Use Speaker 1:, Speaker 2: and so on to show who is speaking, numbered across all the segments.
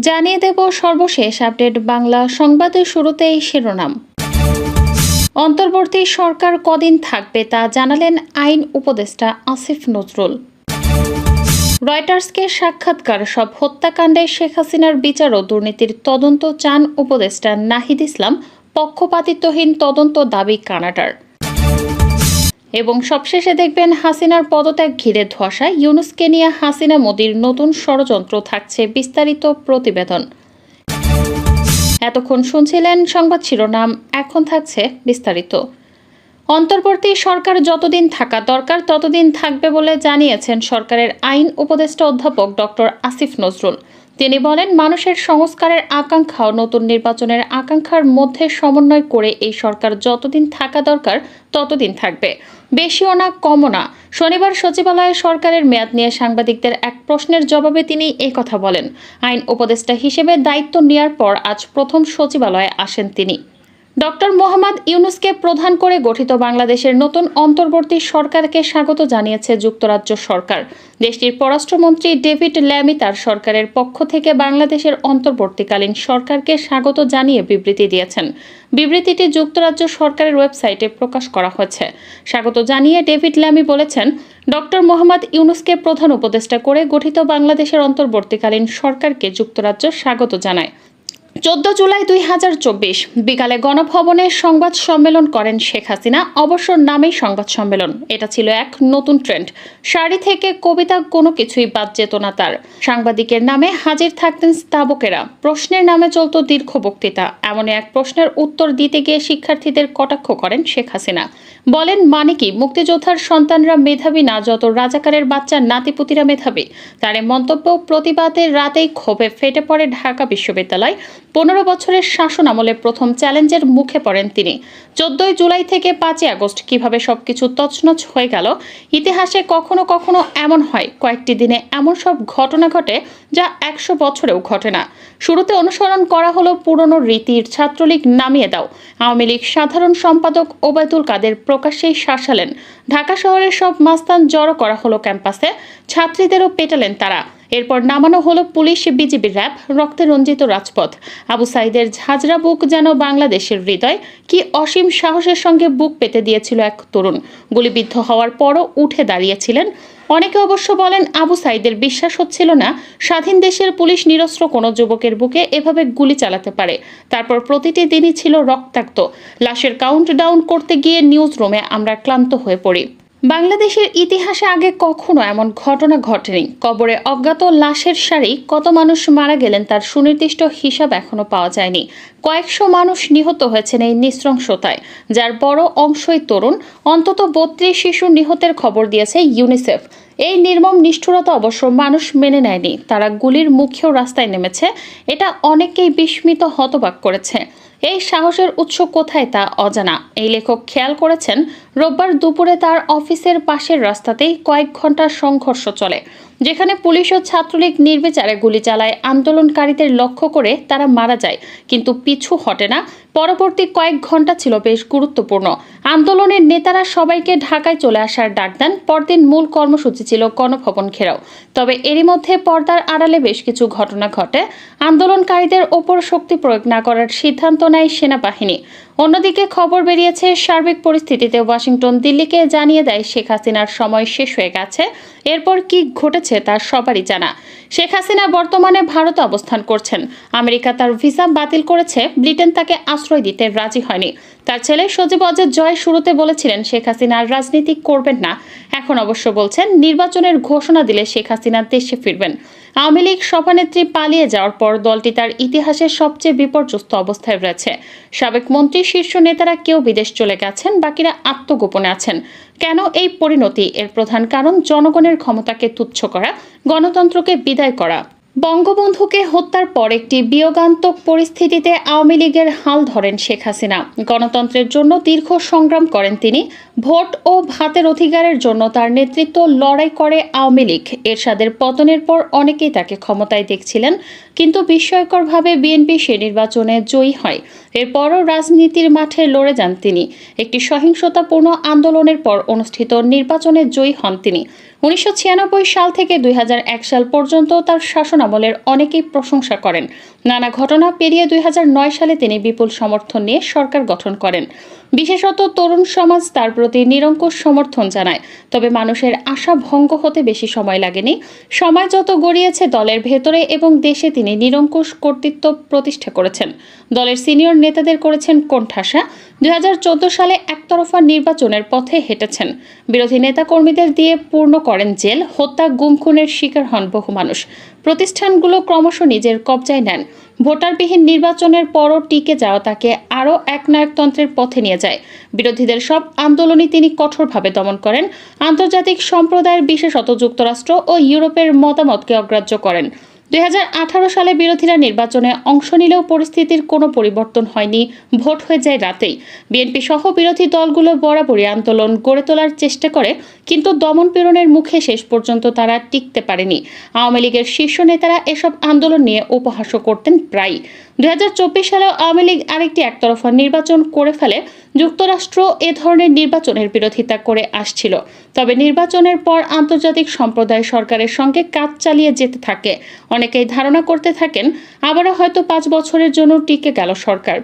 Speaker 1: জানিয়ে দেব সর্বশেষ আপডেট বাংলা সংবাদের শুরুতেই শিরোনাম। অন্তর্বর্তী সরকার কদিন থাকবে তা জানালেন আইন উপদেষ্টা আসিফ নজরুল। রয়টার্সকে সাক্ষাৎকার, সব হত্যাকাণ্ডে শেখ হাসিনার বিচার ও দুর্নীতির তদন্ত চান উপদেষ্টা নাহিদ ইসলাম, পক্ষপাতিত্বহীন তদন্ত দাবি কানাডার। এবং সবশেষে দেখবেন হাসিনার পদত্যাগ ঘিরে ধোঁয়াশা, ইউনূসকে নিয়ে হাসিনা মোদির নতুন ষড়যন্ত্র, থাকছে বিস্তারিত প্রতিবেদন। এতক্ষণ শুনছিলেন সংবাদ শিরোনাম, এখন থাকছে বিস্তারিত। অন্তর্বর্তী সরকার যতদিন থাকা দরকার ততদিন থাকবে বলে জানিয়েছেন সরকারের আইন উপদেষ্টা অধ্যাপক ডক্টর আসিফ নজরুল। তিনি বলেন, মানুষের সংস্কারের আকাঙ্ক্ষা ও নতুন নির্বাচনের আকাঙ্ক্ষার মধ্যে সমন্বয় করে এই সরকার যতদিন থাকা দরকার ততদিন থাকবে, বেশিও না কমও না। শনিবার সচিবালয়ে সরকারের মেয়াদ নিয়ে সাংবাদিকদের এক প্রশ্নের জবাবে তিনি এই কথা বলেন। আইন উপদেষ্টা হিসেবে দায়িত্ব নেওয়ার পর আজ প্রথম সচিবালয়ে আসেন তিনি। ডক্টর মোহাম্মদ ইউনূসকে প্রধান করে গঠিত বাংলাদেশের নতুন অন্তর্বর্তী সরকারকে স্বাগত জানিয়েছে যুক্তরাজ্য সরকার। দেশটির পররাষ্ট্রমন্ত্রী ডেভিড ল্যামি তার সরকারের পক্ষ থেকে বাংলাদেশের অন্তর্বর্তীকালীন সরকারকে স্বাগত জানিয়ে বিবৃতি দিয়েছেন। বিবৃতিটি যুক্তরাজ্য সরকারের ওয়েবসাইটে প্রকাশ করা হয়েছে। স্বাগত জানিয়ে ডেভিড ল্যামি বলেছেন, ডক্টর মোহাম্মদ ইউনূসকে প্রধান উপদেষ্টা করে গঠিত বাংলাদেশের অন্তর্বর্তীকালীন সরকারকে যুক্তরাজ্য স্বাগত জানায়। 14 জুলাই 2024 বিকালে গণভবনে সংবাদ সম্মেলন করেন শেখ হাসিনা। অবশ্য নামেই সংবাদ সম্মেলন, এটা ছিল এক নতুন ট্রেন্ড। শাড়ি থেকে কবিতা, কোনো কিছুই বাদ যেত না তার। সাংবাদিকের নামে হাজির থাকতেন স্তাবকেরা, প্রশ্নের নামে চলত দীর্ঘ বক্তৃতা। এমনই এক প্রশ্নের উত্তর দিতে গিয়ে শিক্ষার্থীদের কটাক্ষ করেন শেখ হাসিনা। বলেন, মানে কি মুক্তিযোদ্ধার সন্তানরা মেধাবী না, যত রাজাকারের বাচ্চা নাতিপুতিরা মেধাবী? তার মন্তব্য প্রতিবাদের রাতেই ক্ষোভে ফেটে পড়ে ঢাকা বিশ্ববিদ্যালয়। 15 বছরের শাসন আমলে প্রথম চ্যালেঞ্জের মুখে পড়েন তিনি। 14 জুলাই থেকে 5 আগস্ট কিভাবে সবকিছু তছনছ হয়ে গেল। ইতিহাসে কখনো কখনো এমন হয়, কয়েকটি দিনে এমন সব ঘটনা ঘটে যা 100 বছরেও ঘটে না। শুরুতে অনুসরণ করা হলো পুরনো রীতির, ছাত্রলীগ নামিয়ে দাও। আওয়ামী লীগ সাধারণ সম্পাদক ওবায়দুল কাদের প্রকাশ্যেই শাসালেন। ঢাকা শহরের সব মাস্তান জড়ো করা হলো ক্যাম্পাসে, ছাত্রীদেরও পেটালেন তারা। এরপর নামানো হলো পুলিশ, বিজিবি, র্যাব, রক্তে রঞ্জিত রাজপথ। আবু সাইদের ঝাঁঝরা বুক যেন বাংলাদেশের হৃদয়। কি অসীম সাহসের সঙ্গে বুক পেতে দিয়েছিল এক তরুণ। গুলিবিদ্ধ হওয়ার পরও উঠে দাঁড়িয়েছিলেন। অনেকে অবশ্য বলেন, আবু সাইদের বিশ্বাস হচ্ছিল না স্বাধীন দেশের পুলিশ নিরস্ত্র কোনো যুবকের বুকে এভাবে গুলি চালাতে পারে। তারপর প্রতিটি দিনই ছিল রক্তাক্ত। লাশের কাউন্টডাউন করতে গিয়ে নিউজ রুমে আমরা ক্লান্ত হয়ে পড়ি। বাংলাদেশের ইতিহাসে আগে কখনো এমন ঘটনা ঘটেনি। কবরে অজ্ঞাত লাশের সারি, কত মানুষ মারা গেলেন তার সুনির্দিষ্ট হিসাব এখনো পাওয়া যায়নি। কয়েকশো মানুষ নিহত হয়েছেন এই নৃশংসতায়, যার বড় অংশই তরুণ। অন্তত 32 শিশু নিহতের খবর দিয়েছে ইউনিসেফ। এই নির্মম নিষ্ঠুরতা অবশ্য মানুষ মেনে নেয়নি। তারা গুলির মুখেও রাস্তায় নেমেছে। এটা অনেককেই বিস্মিত, হতবাক করেছে। এই সাহসের উৎস কোথায় তা অজানা। এই লেখক খেয়াল করেছেন, রোববার দুপুরে তার অফিসের পাশের রাস্তাতেই কয়েক ঘন্টার সংঘর্ষ চলে, যেখানে পুলিশ ও ছাত্রলীগ নির্বিচারে গুলি চালায়। আন্দোলনকারীদের লক্ষ্য করে তারা মারা যায়, কিন্তু পিছু হটে না। পরবর্তী কয়েক ঘন্টা ছিল বেশ গুরুত্বপূর্ণ। আন্দোলনের নেতারা সবাইকে ঢাকায় চলে আসার ডাক দেন। পরদিন মূল কর্মসূচি ছিল গণভবন ঘেরাও। তবে এরই মধ্যে পর্দার আড়ালে বেশ কিছু ঘটনা ঘটে। আন্দোলনকারীদের ওপর শক্তি প্রয়োগ না করার সিদ্ধান্ত নেয় সেনাবাহিনী। অন্যদিকে খবর বেরিয়েছে, সার্বিক পরিস্থিতিতে ওয়াশিংটন দিল্লিকে জানিয়ে দেয় শেখ হাসিনার সময় শেষ হয়ে গেছে। এরপর কি ঘটেছে তা সবারই জানা। শেখ হাসিনা বর্তমানে ভারতে অবস্থান করছেন। আমেরিকা তার ভিসা বাতিল করেছে। ব্রিটেন তাকে আশ্রয় দিতে রাজি হয়নি। তার ছেলে সজীব অজের জয় শুরুতে বলেছিলেন শেখ হাসিনা রাজনীতি করবেন না। এখন অবশ্য বলছেন, নির্বাচনের ঘোষণা দিলে শেখ হাসিনা দেশে ফিরবেন। আওয়ামী লীগ সভানেত্রী পালিয়ে যাওয়ার পর দলটি তার ইতিহাসের সবচেয়ে বিপর্যস্ত অবস্থায় রয়েছে। সাবেক মন্ত্রী, শীর্ষ নেতারা কেউ বিদেশ চলে গেছেন, বাকিরা আত্মগোপনে আছেন। কেন এই পরিণতি? এর প্রধান কারণ জনগণের ক্ষমতাকে তুচ্ছ করা, গণতন্ত্রকে বিদায় করা। বঙ্গবন্ধুকে হত্যার পর একটি বিয়োগান্তক পরিস্থিতিতে আওয়ামী লীগের হাল ধরেন শেখ হাসিনা। গণতন্ত্রের জন্য দীর্ঘ সংগ্রাম করেন তিনি। ভোট ও ভাতের অধিকারের জন্য তার নেতৃত্ব লড়াই করে আওয়ামী লীগ। এরশাদের পতনের পর অনেকেই তাকে ক্ষমতায় দেখছিলেন, কিন্তু বিস্ময়করভাবে বিএনপি সে নির্বাচনে জয়ী হয়। এরপরও রাজনীতির মাঠে লড়ে যান তিনি। একটি সহিংসতাপূর্ণ আন্দোলনের পর অনুষ্ঠিত নির্বাচনে জয়ী হন তিনি। 1996 সাল থেকে 2001 সাল পর্যন্ত তার শাসনামলের অনেকেই প্রশংসা করেন। নানা ঘটনা পেরিয়ে 2009 সালে তিনি বিপুল সমর্থন নিয়ে সরকার গঠন করেন। বিশেষত তরুণ সমাজ তার প্রতি নিরঙ্কুশ সমর্থন জানায়। তবে মানুষের আশা ভঙ্গ হতে বেশি সময় লাগেনি। সময় যত গড়িয়েছে দলের ভেতরে এবং দেশে তিনি নিরঙ্কুশ কর্তৃত্ব প্রতিষ্ঠা করেছেন। দলের সিনিয়র নেতাদের করেছেন কোণঠাসা। 2014 সালে একতরফা নির্বাচনের পথে হেঁটেছেন। বিরোধী নেতাকর্মীদের দিয়ে পূর্ণ করেন জেল। হত্যা, গুম, খুনের শিকার হন বহু মানুষ। প্রতিষ্ঠানগুলো ক্রমশ নিজের কবজায় নেন। ভোটারবিহীন নির্বাচনের পরও টিকে যাওয়া তাকে আরও একনায়কতন্ত্রের পথে নিয়ে যায়। বিরোধীদের সব আন্দোলনই তিনি কঠোরভাবে দমন করেন। আন্তর্জাতিক সম্প্রদায়ের, বিশেষত যুক্তরাষ্ট্র ও ইউরোপের মতামতকে অগ্রাহ্য করেন। 2018 সালে বিরোধীরা নির্বাচনে অংশ নিলেও পরিস্থিতির কোনো পরিবর্তন হয়নি। ভোট হয়ে যায় রাতেই। বিএনপি সহ বিরোধী দলগুলো বরাবরই আন্দোলন গড়ে তোলার চেষ্টা করে, কিন্তু দমন-পীড়নের মুখে শেষ পর্যন্ত তারা টিকতে পারেনি। আওয়ামী লীগের শীর্ষ নেতারা এসব আন্দোলন নিয়ে উপহাসও করতেন প্রায়ই। 2024 সালেও আওয়ামী লীগ আরেকটি একতরফা নির্বাচন করে ফেলে। যুক্তরাষ্ট্র এ ধরনের নির্বাচনের বিরোধিতা করে আসছিল। তবে নির্বাচনের পর আন্তর্জাতিক সম্প্রদায় সরকারের সঙ্গে কাজ চালিয়ে যেতে থাকে। অনেকেই ধারণা করতে থাকেন আবারও হয়তো 5 বছরের জন্য টিকে গেল সরকার।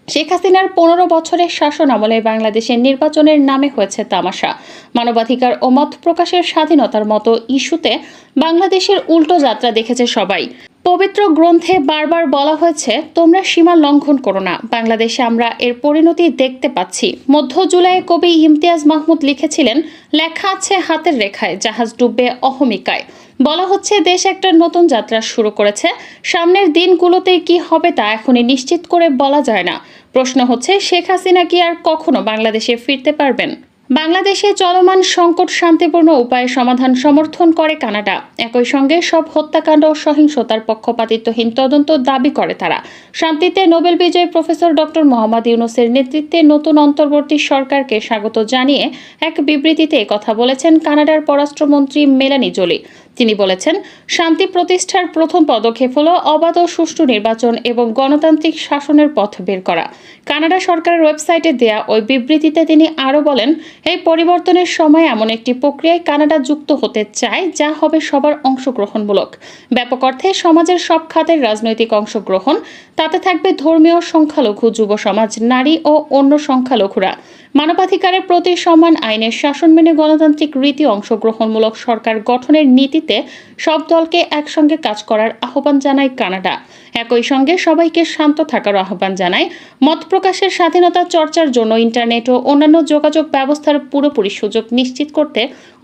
Speaker 1: শেখ হাসিনার 15 বছরের শাসন আমলে বাংলাদেশের নির্বাচনের নামে হয়েছে তামাশা। মানবাধিকার ও মত প্রকাশের স্বাধীনতার মতো ইস্যুতে বাংলাদেশের উল্টো যাত্রা দেখেছে সবাই। পবিত্র গ্রন্থে বারবার বলা হয়েছে, তোমরা সীমা লঙ্ঘন করো না। বাংলাদেশে আমরা এর পরিণতি দেখতে পাচ্ছি। মধ্য জুলাইয়ে কবি ইমতিয়াজ মাহমুদ লিখেছিলেন, লেখা আছে হাতের রেখায়, জাহাজ ডুববে অহমিকায়। বলা হচ্ছে দেশ একটা নতুন যাত্রা শুরু করেছে। সামনের দিনগুলোতে কি হবে তা এখনই নিশ্চিত করে বলা যায় না। প্রশ্ন হচ্ছে, শেখ হাসিনা কি আর কখনো বাংলাদেশে ফিরতে পারবেন? বাংলাদেশে চলমান সংকট শান্তিপূর্ণ উপায়ে সমাধান সমর্থন করে কানাডা। একই সঙ্গে সব হত্যাকাণ্ড ও সহিংসতার পক্ষপাতিত্বহীন তদন্ত দাবি করে তারা। শান্তিতে নোবেল বিজয়ী প্রফেসর ডক্টর মোহাম্মদ ইউনূসের নেতৃত্বে নতুন অন্তর্বর্তী সরকারকে স্বাগত জানিয়ে এক বিবৃতিতে কথা বলেছেন কানাডার পররাষ্ট্রমন্ত্রী মেলানি জোলি। তিনি বলেছেন, শান্তি প্রতিষ্ঠার প্রথম পদক্ষেপ হল অবাধ ও সুষ্ঠু নির্বাচন এবং গণতান্ত্রিক শাসনের পথ বের করা। কানাডা সরকারের ওয়েবসাইটে দেয়া ওই বিবৃতিতে তিনি আরও বলেন, এই পরিবর্তনের সময় এমন একটি প্রক্রিয়ায় কানাডা যুক্ত হতে চায় যা হবে সবার অংশগ্রহণমূলক। ব্যাপক অর্থে সমাজের সব খাতের রাজনৈতিক অংশগ্রহণ। তাতে থাকবে ধর্মীয় সংখ্যালঘু, যুব সমাজ, নারী ও অন্য সংখ্যালঘুরা। মানবাধিকারের প্রতি সম্মান, আইনের শাসন মেনে গণতান্ত্রিক রীতি, অংশগ্রহণমূলক সরকার গঠনের নীতিতে সব দলকে একসঙ্গে কাজ করার আহ্বান জানায় কানাডা। একই সঙ্গে সবাইকে শান্ত থাকার আহ্বান জানায়। মত প্রকাশের স্বাধীনতা চর্চার জন্য ইন্টারনেট ও অন্যান্য যোগাযোগ ব্যবস্থার পুরোপুরি সুযোগ নিশ্চিত করতে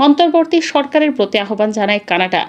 Speaker 1: অন্তর্বর্তী সরকারের প্রতি আহ্বান জানায় কানাডা।